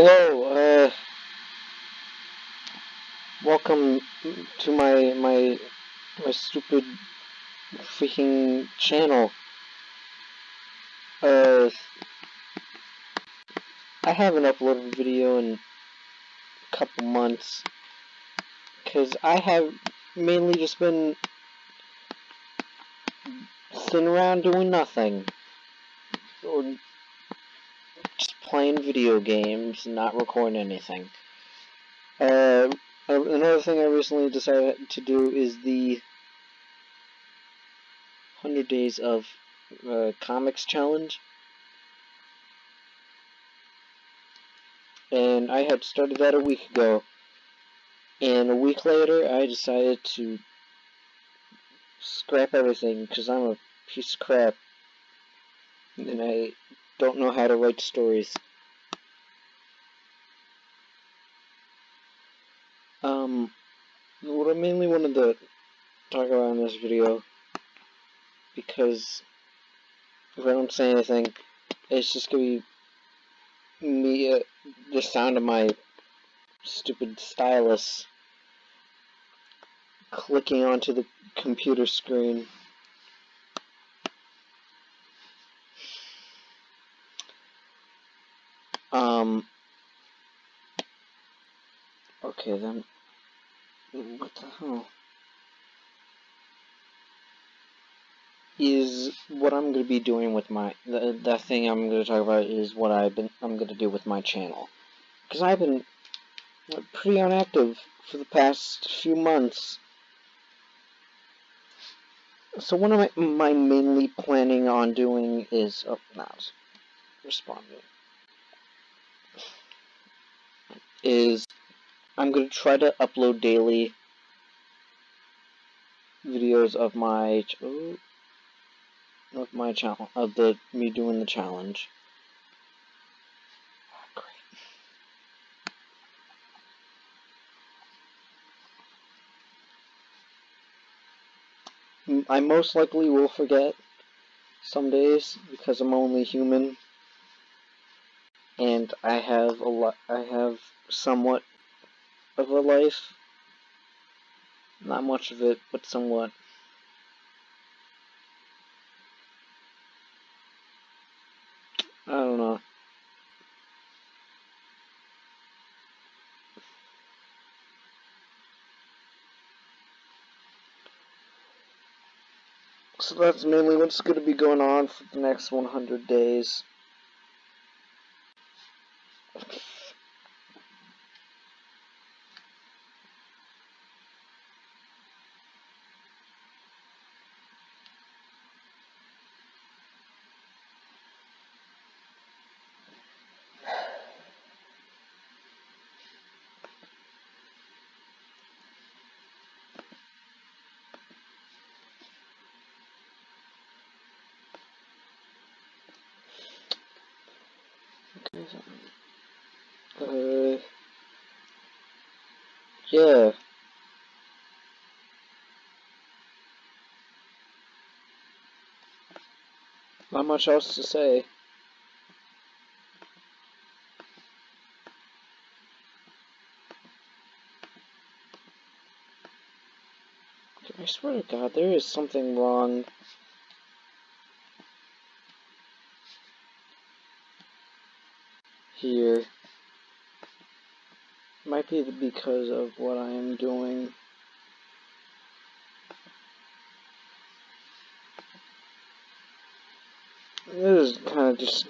Hello, welcome to my stupid freaking channel. Uh, I haven't uploaded a video in a couple months, because I have mainly just been sitting around doing nothing, or just playing video games, not recording anything. Another thing I recently decided to do is the 100 Days of Comics Challenge. And I had started that a week ago. And a week later, I decided to scrap everything because I'm a piece of crap. And I don't know how to write stories. What I mainly wanted to talk about in this video, because if I don't say anything, it's just gonna be me, the sound of my stupid stylus clicking onto the computer screen. Okay then, what the hell? Is what I'm going to be doing with my the thing I'm going to talk about is what I'm going to do with my channel, because I've been pretty inactive for the past few months. So what am I mainly planning on doing is not responding is I'm going to try to upload daily videos of my channel, of me doing the challenge. I most likely will forget some days because I'm only human, and I have somewhat of a life. Not much of it, but somewhat. I don't know. So that's mainly what's going to be going on for the next 100 days. Yeah. Not much else to say. I swear to God, there is something wrong. Here. Might be because of what I am doing. It is kind of just